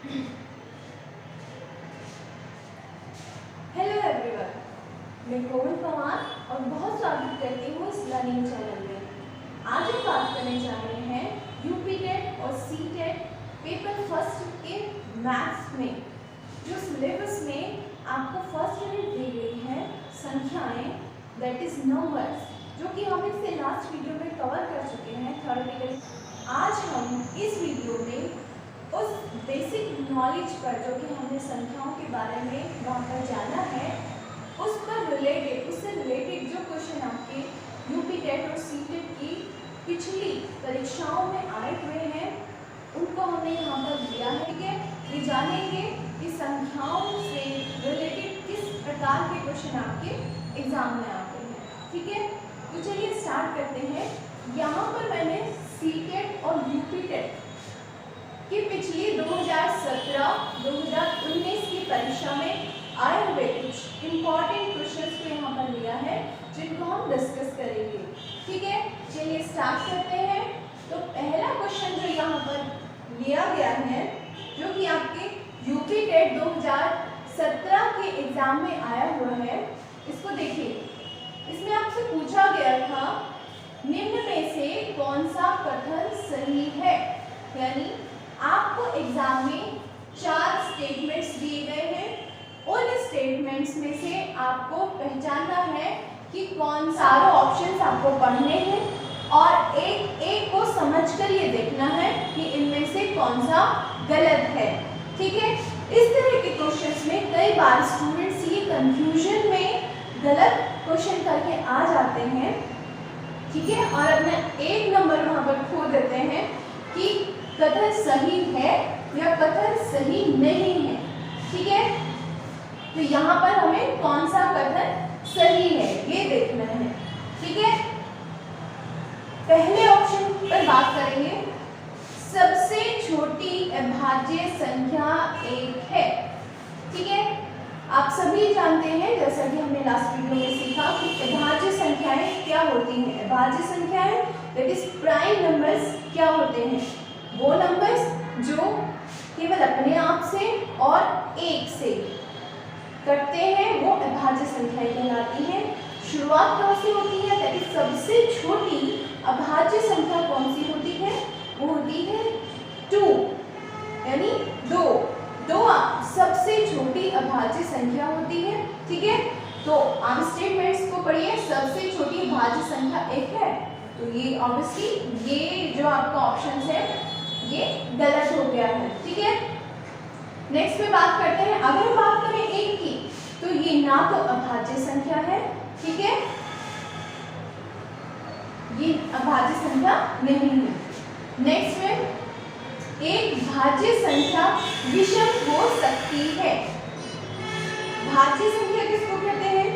Hello everyone, मैं कोमल पवार और बहुत स्वागत करती हूँ इस लर्निंग चैनल में। आज हम बात करने जा रहे हैं यूपी टेट और सी टेट पेपर फर्स्ट के मैथ्स में, जो सिलेबस में आपको फर्स्ट यूनिट दी गई है संख्याएं, दैट इज नंबर्स, जो कि हम इससे लास्ट वीडियो में कवर कर चुके हैं थ्योरेटिकली। आज हम इस वीडियो में उस बेसिक नॉलेज पर, जो कि हमने संख्याओं के बारे में वहाँ पर जाना है, उस पर रिलेटेड, उससे रिलेटेड जो क्वेश्चन आपके यूपी टेट और सी टेट की पिछली परीक्षाओं में आए हुए हैं, उनको हमने यहाँ पर लिया है। ठीक है, ये जानेंगे कि संख्याओं से रिलेटेड किस प्रकार के क्वेश्चन आपके एग्जाम में आते हैं। ठीक है, तो चलिए स्टार्ट करते हैं। यहाँ पर मैंने सी टेट और यूपी टेट कि पिछली 2017-2019 की परीक्षा में आए हुए कुछ इम्पॉर्टेंट क्वेश्चंस को यहाँ पर लिया है, जिनको हम डिस्कस करेंगे। ठीक है, चलिए स्टार्ट करते हैं। तो पहला क्वेश्चन जो यहाँ पर लिया गया है, जो कि आपके यूपी टेट 2017 के एग्जाम में आया हुआ है, इसको देखिए। इसमें आपसे पूछा गया था, निम्न में से कौन सा कथन सही है। यानी आपको एग्जाम में 4 स्टेटमेंट्स दिए गए हैं। उन स्टेटमेंट्स में से आपको पहचानना है कि कौन सारे ऑप्शंस आपको पढ़ने हैं और एक एक को समझकर ये देखना है कि इनमें से कौन सा गलत है। ठीक है, इस तरह के क्वेश्चंस में कई बार स्टूडेंट्स ये कंफ्यूजन में गलत क्वेश्चन करके आ जाते हैं। ठीक है, और अपना एक नंबर वहाँ पर खो देते हैं कि कथन सही है या कथन सही नहीं है। ठीक है, तो यहाँ पर हमें कौन सा कथन सही है ये देखना है। ठीक है, पहले ऑप्शन पर बात करेंगे। सबसे छोटी अभाज्य संख्या 1 है। ठीक है, आप सभी जानते हैं, जैसा कि हमने लास्ट वीडियो में सीखा, कि अभाज्य संख्याएं क्या होती हैं। अभाज्य संख्याएं दैट इज प्राइम नंबर्स क्या होते हैं, वो नंबर्स जो केवल अपने आप से और 1 से कटते हैं, वो अभाज्य संख्याएं कहलाती हैं। शुरुआत कहाँ से होती है, दैट इज सबसे छोटी अभाज्य संख्या कौन सी होती है, वो होती है 2, यानी 2 सबसे छोटी अभाज्य संख्या होती है। ठीक है, तो आप स्टेटमेंट्स को पढ़िए। सबसे छोटी अभाज्य संख्या 1 है, तो ये ऑब्वियसली ये जो आपका ऑप्शन है ये गलत हो गया है। ठीक है, नेक्स्ट पे बात करते हैं। अगर बात करें 1 की, तो ये ना तो अभाज्य संख्या है, ठीक है, ये अभाज्य संख्या नहीं है। नेक्स्ट में एक भाज्य संख्या विषम हो सकती है। भाज्य संख्या किसको कहते हैं,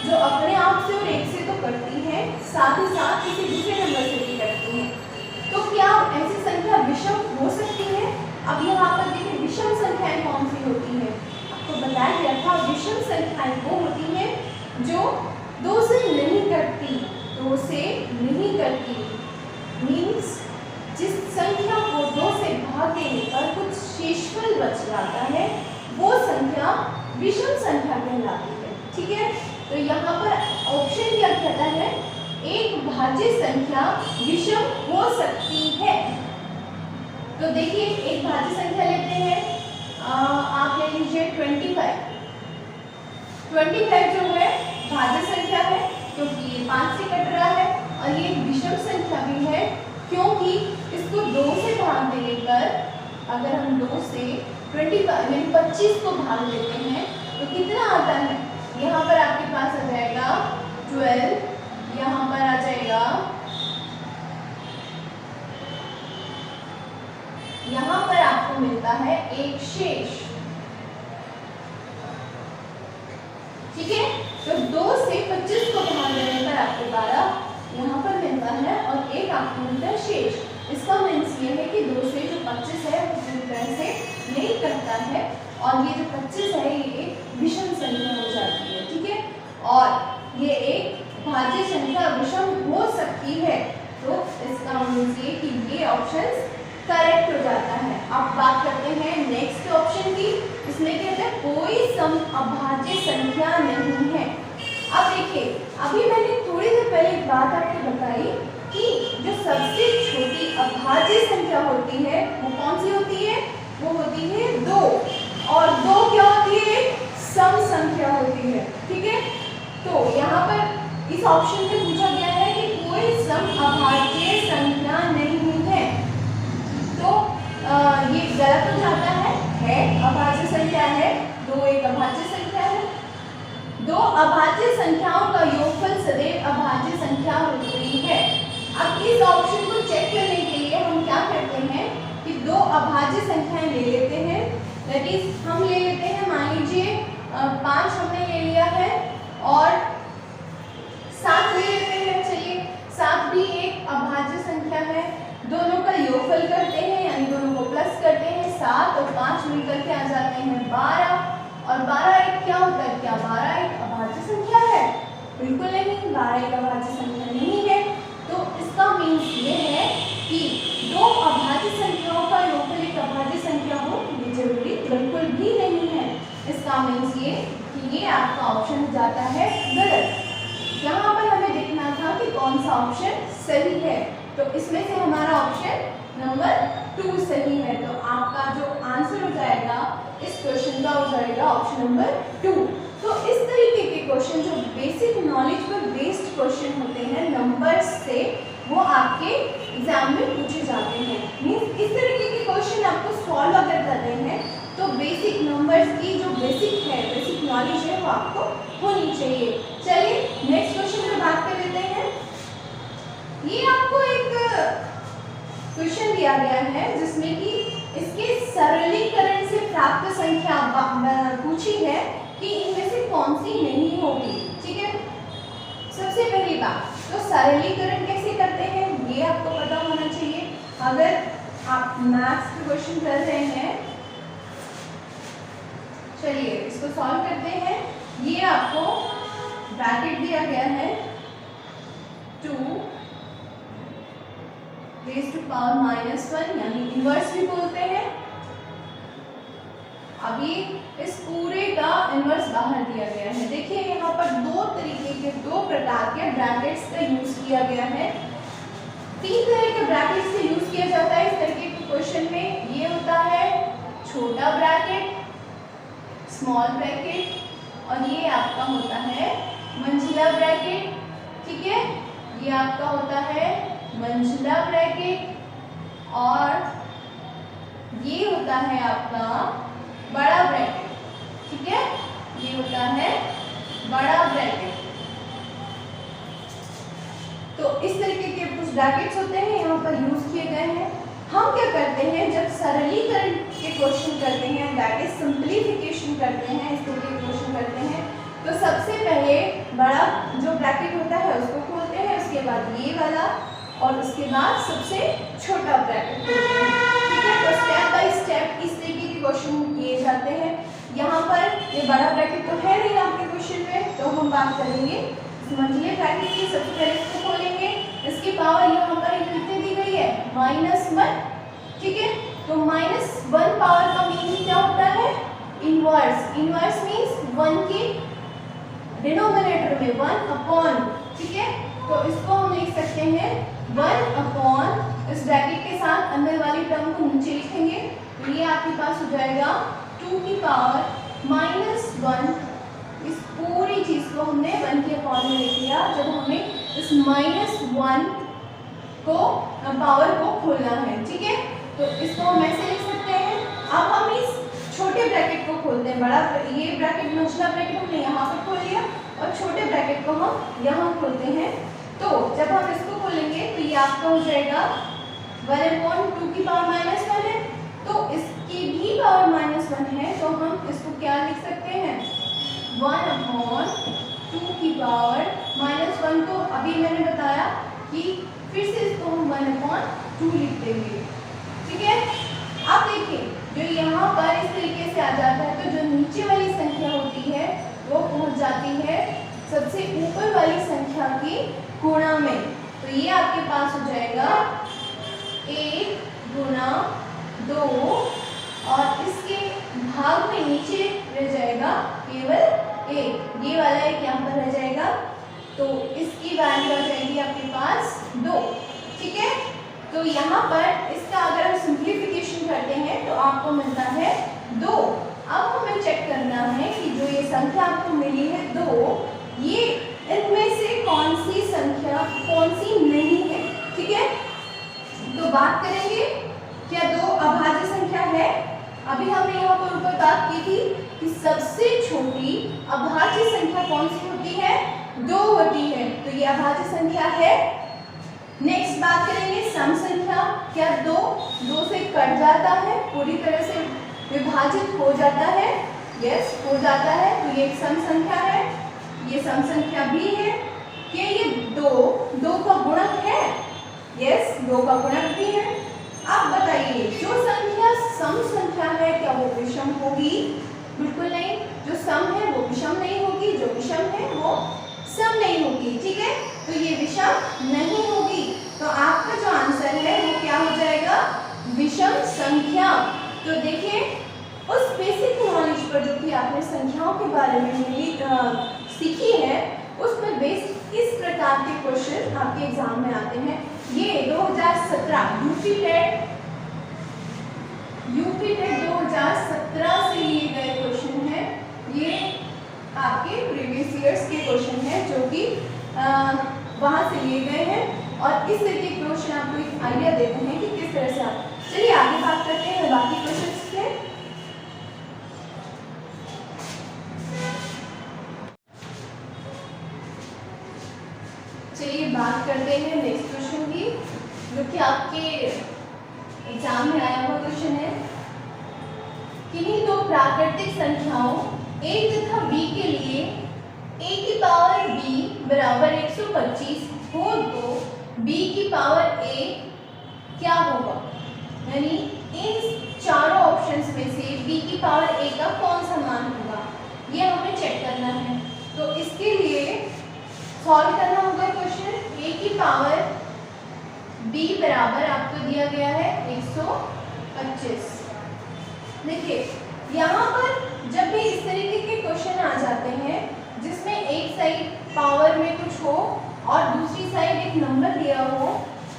जो अपने आप से और 1 से तो कटती है, साथ ही साथ किसी दूसरे नंबर से भी कटती है। तो क्या ऐसी संख्या विषम हो सकती है। अब यहाँ पर देखिए, विषम संख्याएं कौन सी होती हैं, आपको बताया गया था विषम संख्याएं वो होती हैं जो 2 से नहीं कटती, 2 से नहीं कटती। मीन्स जिस संख्या को 2 से भाग देने पर कुछ शेषफल बच जाता है, वो संख्या विषम संख्या कहलाती है। ठीक है, तो यहाँ पर ऑप्शन क्या कहता है, एक भाज्य संख्या विषम हो सकती है। तो देखिए, एक भाज्य संख्या लेते हैं, आप ले लीजिए 25 जो है भाज्य संख्या है, क्योंकि ये 5 से कट रहा है, और ये विषम संख्या भी है, क्योंकि इसको 2 से भाग देने पर, अगर हम 2 से 25 को भाग देते हैं तो कितना आता है, यहाँ पर आपके पास आ जाएगा 12, यहाँ पर आ जाएगा, यहाँ पर आपको मिलता है एक शेष। ठीक है, तो 2 से 25 को भाग देने पर आपको 12 यहाँ पर मिलता है और एक आपको मिलता है शेष। इसका मीन्स ये है कि 2 से जो 25 है वो पूरी तरह से नहीं कटता है, और ये जो 25 है ये एक विषम संख्या हो जाती है। ठीक है, और ये एक भाज्य संख्या विषम हो सकती है, तो इसका मीन्स ये कि ये ऑप्शन करेक्ट हो जाता है। अब बात करते हैं नेक्स्ट अभाज्य संख्या नहीं है। अब देखिए, अभी मैंने थोड़ी देर पहले एक बात आपको बताई कि जो सबसे छोटी अभाज्य संख्या होती है वो कौन सी होती है? वो होती है 2, और 2 क्या होती है? सम संख्या होती है। ठीक है, तो यहाँ पर इस ऑप्शन में पूछा गया है कि कोई सम अभाज्य संख्या नहीं है, तो ये गलत हो जाता है अभाज्य संख्या है, 2 एक अभाज्य संख्या है। 2 अभाज्य संख्याओं का योगफल सदैव अभाज्य संख्या होती है। अब इस ऑप्शन को चेक करने के लिए हम क्या करते हैं कि 2 अभाज्य संख्याएं ले लेते हैं। दैट इज हम ले लेते हैं, मान लीजिए 5 हमने ले लिया है और 7 ले लेते हैं। चलिए, 7 भी एक अभाज्य संख्या है। दोनों का योगफल करते हैं, यानी दोनों को प्लस करते हैं। 7 और 5 मिलकर के आ जाते हैं 12, और 12 एक क्या होता है? क्या 12 एक अभाज्य संख्या है? बिल्कुल नहीं, 12 एक अभाज्य संख्या नहीं है। तो इसका मीन्स ये है कि 2 अभाज्य संख्याओं का योगफल एक अभाज्य संख्या हो, ये जरूरी बिल्कुल भी नहीं है। इसका मीन्स ये कि ये आपका ऑप्शन जाता है गलत। यहाँ पर हमें देखना था कि कौन सा ऑप्शन सही है, तो इसमें से हमारा ऑप्शन नंबर 2 सही है। तो आपका जो आंसर हो जाएगा इस क्वेश्चन का हो जाएगा ऑप्शन नंबर 2। तो इस तरीके के क्वेश्चन जो बेसिक नॉलेज पर बेस्ड क्वेश्चन होते हैं नंबर्स से, वो आपके एग्जाम में पूछे जाते हैं। मीन्स इस तरीके के क्वेश्चन आपको सॉल्व अगर करते हैं तो बेसिक नंबर्स की जो बेसिक है, बेसिक नॉलेज है, वो आपको होनी चाहिए। चलिए नेक्स्ट क्वेश्चन पे बात कर लेते हैं। ये आपको एक क्वेश्चन दिया गया है जिसमें कि इसके सरलीकरण से प्राप्त संख्या पूछी है कि इनमें से कौन सी नहीं होगी। ठीक है, सबसे पहली बात तो सरलीकरण कैसे करते हैं ये आपको पता होना चाहिए। अगर आप मैथ्स के क्वेश्चन कर रहे हैं, चलिए इसको सॉल्व करते हैं। ये आपको ब्रैकेट दिया गया है 2 रेज़ टू पावर -1, यानी इनवर्स भी बोलते हैं। अभी इस पूरे का इनवर्स बाहर दिया गया है। देखिए यहाँ पर 2 तरीके के 2 प्रकार के ब्रैकेट्स का यूज किया गया है। 3 तरह के ब्रैकेट्स से यूज किया जाता है इस तरीके के क्वेश्चन में। ये होता है छोटा ब्रैकेट, स्मॉल ब्रैकेट, और ये आपका होता है मंझला ब्रैकेट। ठीक है, ये आपका होता है मंझला ब्रैकेट, और ये होता है आपका बड़ा ब्रैकेट। ठीक है, ये होता है बड़ा ब्रैकेट। तो इस तरीके के कुछ ब्रैकेट्स होते हैं, यहाँ पर यूज किए गए हैं। हम क्या करते हैं जब सरलीकरण के क्वेश्चन करते हैं, दैट इज सिंप्लीफिकेशन करते हैं, इस तरीके के क्वेश्चन करते हैं, तो सबसे पहले बड़ा जो ब्रैकेट होता है उसको खोलते हैं, उसके बाद ये वाला, और उसके बाद सबसे छोटा ब्रैकेट खोलते हैं। ठीक है, तो स्टेप बाय स्टेप इस तरीके के क्वेश्चन किए जाते हैं। यहाँ पर ये बड़ा ब्रैकेट तो है नहीं आपके क्वेश्चन में, तो हम बात करेंगे मंझले ब्रैकेट की। सबसे पहले इसको खोलेंगे, इसकी पावर यहाँ पर कितनी दी गई है? -1। ठीक है, तो -1 पावर का मीनिंग क्या होता है? इनवर्स। इनवर्स मीन्स 1 के डिनोमिनेटर में 1 अपॉन। ठीक है, तो इसको हम लिख सकते हैं 1 अपॉन, इस ब्रैकेट के साथ अंदर वाली टर्म को नीचे लिखेंगे, तो ये आपके पास हो जाएगा 2 की पावर -1। इस पूरी चीज को हमने 1 के अपॉन में लिख लिया जब हमें इस -1 को पावर को खोलना है। ठीक है, तो इसको हम ऐसे लिख सकते हैं। अब हम इस छोटे ब्रैकेट को खोलते हैं। बड़ा ये ब्रैकेट मंझला ब्रैकेट हमने यहाँ पर खोल लिया, और छोटे ब्रैकेट को हम यहाँ खोलते हैं। तो जब हम इसको खोलेंगे तो ये आपका हो जाएगा 1/2 की पावर -1 है, तो इसकी भी पावर -1 है, तो हम इसको क्या लिख सकते हैं? 1/2 की पावर -1 को अभी मैंने बताया कि फिर से इसको हम 1/2 लिख देंगे। ठीक है, अब देखिए जो यहाँ पर इस तरीके से आ जाता है, तो जो नीचे वाली संख्या होती है वो पहुँच जाती है सबसे ऊपर वाली संख्या की गुणा में। तो ये आपके पास हो जाएगा 1 गुणा 2, और इसके भाग में नीचे रह जाएगा केवल एक, ये वाला एक यहाँ पर रह जाएगा, तो इसकी वैल्यू आ जाएगी आपके पास 2। ठीक है, तो यहाँ पर इसका अगर हम सिंप्लीफिकेशन करते हैं तो आपको मिलता है 2। अब हमें चेक करना है कि जो ये संख्या आपको मिली है 2, ये इनमें से कौन सी संख्या कौन सी नहीं है। ठीक है, तो बात करेंगे क्या 2 अभाज्य संख्या है। अभी हमने यहाँ पर ऊपर बात की थी कि सबसे छोटी अभाज्य संख्या कौन सी होती है, 2 होती है, तो ये अभाज्य संख्या है। नेक्स्ट बात करेंगे सम संख्या, क्या 2 से कट जाता है, पूरी तरह से विभाजित हो जाता है, यस हो जाता है, तो ये एक सम संख्या है, ये सम संख्या भी है। क्या ये 2 का गुणक है, यस 2 का गुणक भी है। अब बताइए जो संख्या सम संख्या है क्या वो विषम होगी, बिल्कुल नहीं, जो सम है वो विषम नहीं होगी, जो विषम है वो सम नहीं होगी। ठीक है, तो ये विषम नहीं होगी, तो आपका जो आंसर है वो क्या हो जाएगा, विषम संख्या। तो देखिए उस बेसिक नॉलेज पर जो कि आपने संख्याओं के बारे में सीखी है, उसमें बेसिक इस प्रकार के क्वेश्चन आपके एग्जाम में आते हैं। ये 2017 यूपी टेट 2017 से लिए गए क्वेश्चन हैं। ये आपके प्रीवियस ईयर्स के क्वेश्चन हैं जो कि वहाँ से लिए गए हैं, और इस तरह के क्वेश्चन आपको एक आइडिया देते हैं कि किस तरह से आप। चलिए आगे बात करते हैं बाकी क्वेश्चन से। चलिए बात करते हैं नेक्स्ट क्वेश्चन की, जो कि आपके एग्जाम में आया हुआ क्वेश्चन है। किन्हीं 2 प्राकृतिक संख्याओं a तथा b के लिए a की पावर b बराबर 125 हो तो b की पावर a क्या होगा, यानी इन चारों ऑप्शंस में से b की पावर a का कौन सा मान होगा, ये हमें चेक करना है। तो इसके लिए सॉल्व करना होगा क्वेश्चन। a की पावर b बराबर आपको दिया गया है 125। देखिए यहाँ पर जब भी इस तरीके के क्वेश्चन आ जाते हैं जिसमें एक साइड पावर में कुछ हो और दूसरी साइड एक नंबर दिया हो,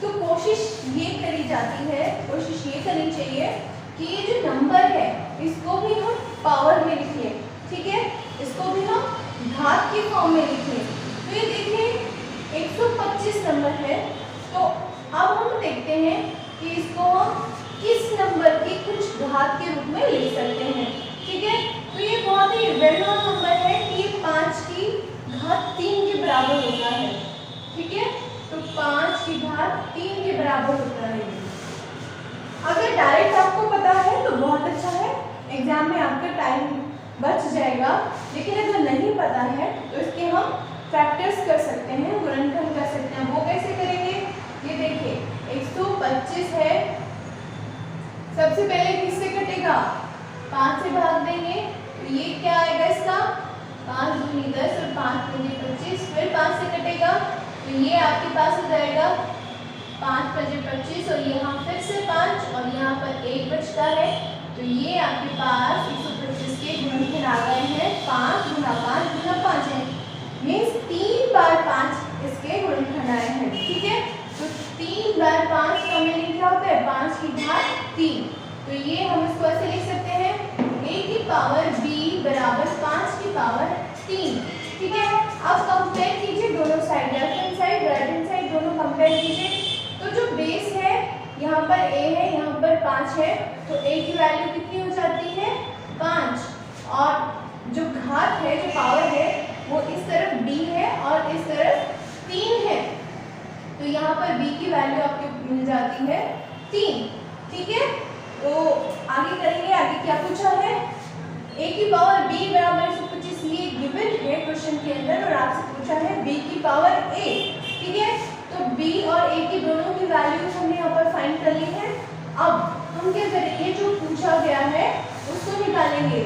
तो कोशिश ये करी जाती है, कोशिश ये करनी चाहिए कि ये जो नंबर है इसको भी हम पावर में लिखिए। ठीक है, इसको भी हम घात के फॉर्म में लिखिए। तो ये देखिए 125 नंबर है, तो अब हम देखते हैं कि इसको हम किस नंबर की कुछ घात के रूप में लिख सकते हैं। ठीक है, तो ये बहुत ही वेल नोन नंबर है कि ये 5 की घात 3 के बराबर होता है। ठीक है, तो 5 की घात 3 के बराबर होता है। अगर डायरेक्ट आपको पता है तो बहुत अच्छा है, एग्जाम में आपका टाइम बच जाएगा, लेकिन अगर नहीं पता है तो इसके हम फैक्टर्स कर सकते हैं, गुणनखंड कर सकते हैं। वो कैसे करेंगे, ये देखिए 125 है, सबसे पहले किससे कटेगा, 5 से भाग देंगे, तो ये क्या आएगा इसका 5 दूनी 10 और 5 दूनी 25, फिर 5 से कटेगा तो ये आपके पास हो जाएगा 5 5 25, और यहाँ फिर से 5 और यहाँ पर 1 बचता है, तो ये आपके पास 125 के गुणनखंड आ गए हैं 5 गुना 5 गुना 5 है, मीन्स 3 बार 5 इसके गुणनखंड आए हैं। ठीक है, तो 3 बार 5 का मीनिंग क्या होता है, 5 की घात 3। तो ये हम इसको ऐसे लिख सकते हैं a की पावर b बराबर 5 की पावर 3। ठीक है, अब कंपेयर कीजिए दोनों side, left hand side right hand side दोनों कंपेयर कीजिए। तो जो बेस है यहाँ पर a है, यहाँ पर 5 है, तो a की वैल्यू कितनी हो जाती है 5, और जो घात है जो पावर है वो इस तरफ b है और इस तरफ 3 है, तो यहाँ पर b की वैल्यू आपको मिल जाती है 3। ठीक है, तो आगे करेंगे, आगे क्या पूछा है, a की पावर b बराबर 125 ये गिवन है क्वेश्चन के अंदर, और आपसे पूछा है b की पावर a। ठीक है, तो b और a की दोनों की वैल्यूज हमने यहाँ पर फाइंड कर ली है। अब हम क्या करेंगे, जो पूछा गया है उसको निकालेंगे।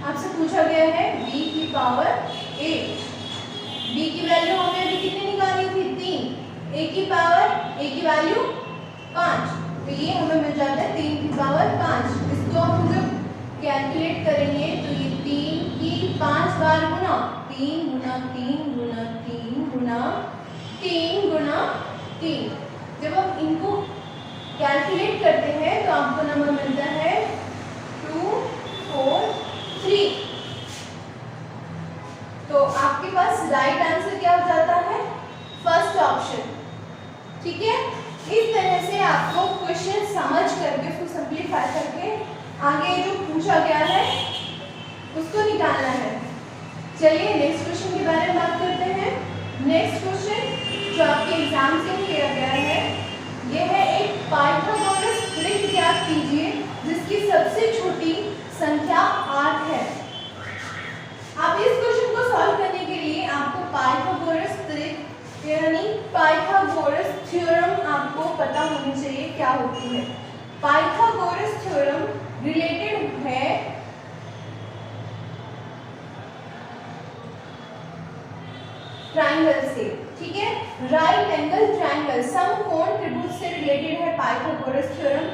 आपसे पूछा गया है b की पावर a, b की वैल्यू हमने अभी कितनी निकाली थी 3, a की पावर a की वैल्यू 5, तो ये हमें मिल जाता है 3 की पावर 5। इसको हम जब कैलकुलेट करेंगे तो ये 3 की 5 बार गुना 3 गुना 3 गुना 3 गुना 3 गुना 3, जब हम इनको कैलकुलेट करते हैं तो आपको नंबर मिलता है 2 4 3। तो आपके पास राइट आंसर क्या हो जाता है? First option. ठीक है, इस तरह से आपको क्वेश्चन समझ करके उसको सिंप्लीफाई करके आगे जो पूछा गया है उसको निकालना है। चलिए नेक्स्ट क्वेश्चन के बारे में बात करते हैं। नेक्स्ट क्वेश्चन जो आपके एग्जाम से किया गया है यह है एक पाइथागोरस त्रिक ज्ञात कीजिए जिसकी सबसे छोटी संख्या 8 है। अब इस क्वेश्चन को सॉल्व करने के लिए आपको पाइथागोरस त्रिक यानी पाइथागोरस थ्योरम आपको पता होनी चाहिए क्या होती है। पाइथागोरस थ्योरम रिलेटेड है ट्रायंगल से। ठीक है, राइट एंगल ट्रायंगल समकोण त्रिभुज से रिलेटेड है पाइथागोरस थ्योरम।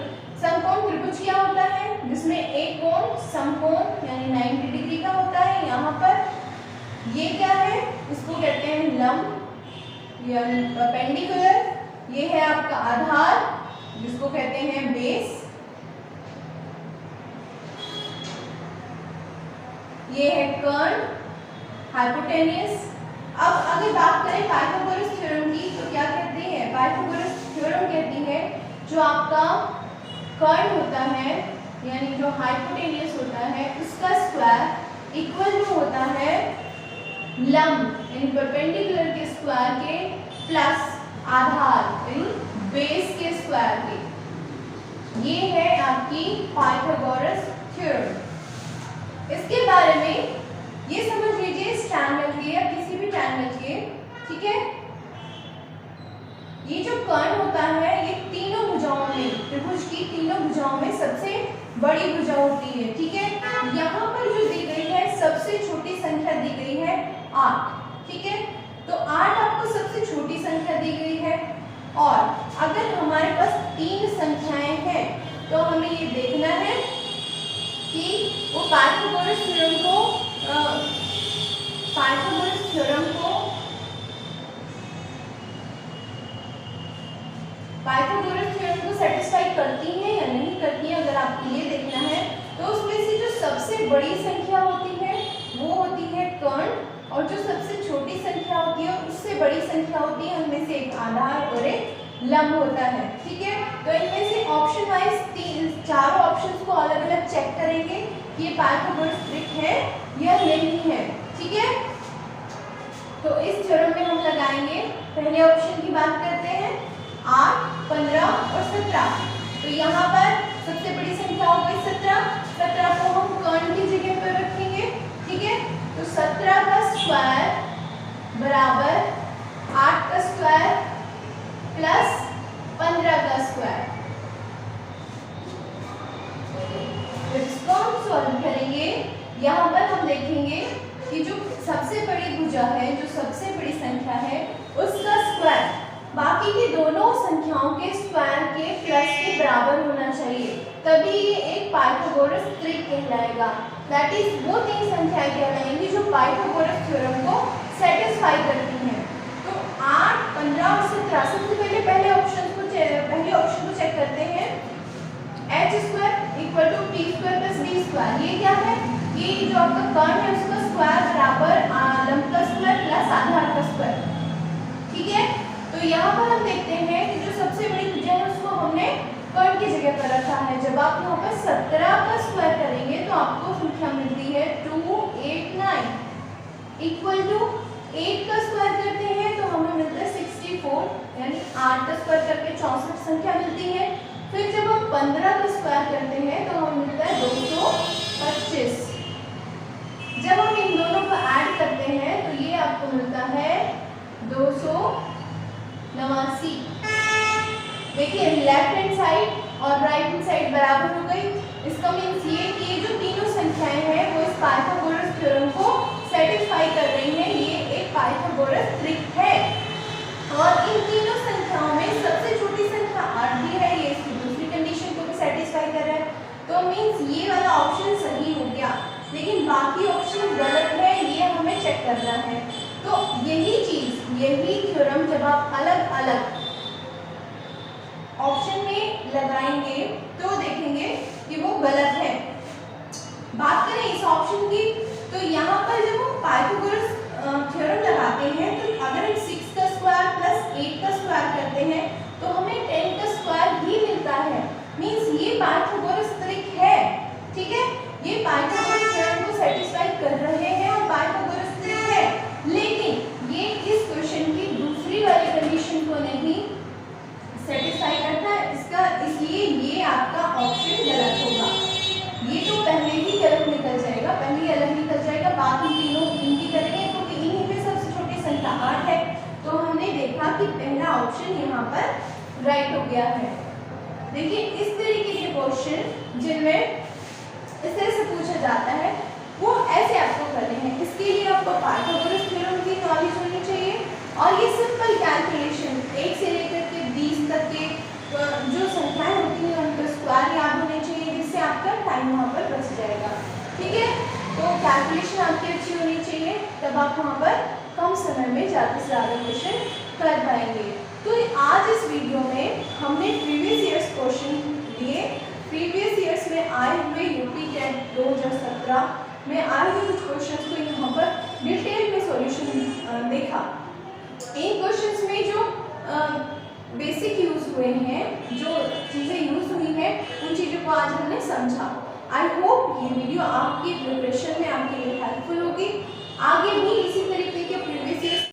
समकोण त्रिभुज क्या होता है? जिसमें एक कोण समकोण यानी 90 डिग्री का होता है। यहाँ पर ये क्या है? इसको कहते हैं लंब यानी परपेंडिकुलर। ये है आपका आधार जिसको कहते हैं बेस। ये है कर्ण हाइपोटेनियस। अब अगर बात करें पाइथागोरस थ्योरम की तो क्या कहते हैं? पाइथागोरस थ्योरम कहती है जो आपका कर्ण होता है यानी जो हाइपोटेनियस होता है उसका स्क्वायर इक्वल टू होता है लंब यानी परपेंडिकुलर के स्क्वायर के प्लस आधार यानी बेस के स्क्वायर के। ये है आपकी पाइथागोरस थ्योरम। इसके बारे में ये समझ लीजिए इस ट्रायंगल के या किसी भी ट्रायंगल के। ठीक है, ये जो कर्ण होता है ये तीनों भुजाओं में, त्रिभुज की तीनों भुजाओं में सबसे बड़ी भुजा होती है। ठीक है, यहाँ पर जो दी गई है सबसे छोटी संख्या दी गई है 8। ठीक है, तो 8 आपको सबसे छोटी संख्या दी गई है और अगर हमारे पास 3 संख्याएं हैं तो हमें ये देखना है कि वो पाइथागोरस थ्योरम को सेटिस्फाई करती हैं या नहीं करती हैं। अगर आपको ये देखना है तो उसमें से जो सबसे बड़ी संख्या होती है वो होती है कर्ण और जो सबसे छोटी संख्या होती है उससे बड़ी संख्या होती है उनमें से एक आधार और एक लंब होता है। ठीक है, तो इनमें से ऑप्शन वाइज चारों ऑप्शंस को अलग अलग चेक करेंगे कि ये पाइथागोरस त्रिक है या नहीं है। ठीक है, तो इस थ्योरम में हम लगाएंगे पहले ऑप्शन की बात करते हैं 8, 15 और 17। तो यहाँ पर सबसे बड़ी संख्या हो गई 17। 17 को हम कर्ण की जगह पर रखेंगे। ठीक है, तो 17 का स्क्वायर बराबर 8 का स्क्वायर प्लस 15 का स्क्वायर। इसको हम सॉल्व करेंगे। यहाँ पर हम देखेंगे कि जो सबसे बड़ी भुजा है, जो सबसे बड़ी संख्या है उसका स्क्वायर बाकी की दोनों संख्याओं के स्क्वायर के प्लस के बराबर होना चाहिए, तभी ये एक पाइथागोरस त्रिक कहलाएगा। दैट इज वो 3 संख्याएं कहलाएंगी जो पाइथागोरस थ्योरम को सेटिस्फाई करती हैं। तो 8, 15 और 17 सबसे पहले ऑप्शन को चेक करते हैं। h² equal to t² plus d²। ये क्या है? ये जो आपका कर्ण है उसका स्क्वायर बराबर लंब का स्क्वायर प्लस आधार का स्क्वायर। ठीक है, तो यहाँ पर हम देखते हैं कि जो सबसे बड़ी भुजा है उसको हमने कर्ण की जगह पर रखा है। जब आप यहाँ पर 17 का स्क्वायर करेंगे तो आपको संख्या मिलती है 289 इक्वल टू 8 का स्क्वायर करते हैं तो हमें मिलता है 64 यानी 8 का स्क्वायर करके 64 संख्या मिलती है। फिर जब हम 15 का स्क्वायर करते हैं तो हमें मिलता है 225। जब हम इन दोनों को ऐड करते हैं तो ये आपको मिलता है 289। देखिए लेफ्ट हैंड साइड और राइट हैंड साइड बराबर हो गई। इसका मीन्स ये कि ये जो तीनों संख्याएं हैं वो इस पाइथागोरस थ्योरम को सेटिस्फाई कर रही हैं। ये एक पाइथागोरस त्रिक है। और इन तीनों संख्याओं में सबसे छोटी संख्या 8 दी है, ये इसकी दूसरी कंडीशन को भी सेटिस्फाई कर रहा है, तो मीन्स ये वाला ऑप्शन सही हो गया, लेकिन बाकी ऑप्शन गलत है, ये हमें चेक करना है। तो यही चीज, यही थ्योरम जब आप अलग अलग ऑप्शन में लगाएंगे तो देखेंगे कि वो गलत है। बात करें इस ऑप्शन की, तो यहाँ पर जब हम पाइथागोरस थ्योरम लगाते हैं तो अगर हम 6 का स्क्वायर प्लस 8 का स्क्वायर करते हैं तो हमें 10 का स्क्वायर ही मिलता है। मींस ये पाइथागोरस ट्रिक है, ठीक है, ये पाइथागोरस थ्योरम को सेटिस्फाई कर रहे हैं और पाइथागोरस ट्रिक है, लेकिन ये इस क्वेश्चन की दूसरी वाली कंडीशन को नहीं सेटिस्फाई करता है, इसका इसलिए ये आपका ऑप्शन गलत होगा। ये तो पहले ही गलत निकल जाएगा, पहले ही अलग निकल जाएगा, बाकी तीनों इनकी करेंगे क्योंकि इन्हीं में सबसे छोटी संख्या 8 है, तो हमने देखा कि पहला ऑप्शन यहाँ पर राइट हो गया है। देखिए इस तरीके के क्वेश्चन जिनमें इस तरह से पूछा जाता है वो ऐसे आपको करने हैं। इसके लिए आपको पाइथागोरस थ्योरम की नॉलेज होनी चाहिए और ये सिंपल कैलकुलेशन 1 से लेकर के 20 तक के जो संख्याएं होती हैं उनका स्क्वायर याद होने चाहिए, जिससे आपका टाइम वहाँ पर बच जाएगा, ठीक है। तो कैलकुलेशन आपकी अच्छी होनी चाहिए, तब आप वहाँ पर कम समय में ज़्यादा से ज़्यादा क्वेश्चन कर पाएंगे। तो आज इस वीडियो में हमने प्रीवियस ईयर्स क्वेश्चन लिए, प्रीवियस ईयर्स में आए हुए यूपी टेट 2017 में आए हुए कुछ क्वेश्चंस को यहाँ पर डिटेल में सॉल्यूशन देखा। इन क्वेश्चंस में जो बेसिक यूज हुए हैं, जो चीज़ें यूज हुई हैं, उन चीज़ों को आज हमने समझा। आई होप ये वीडियो आपकी प्रिपरेशन में आपके लिए हेल्पफुल होगी। आगे भी इसी तरीके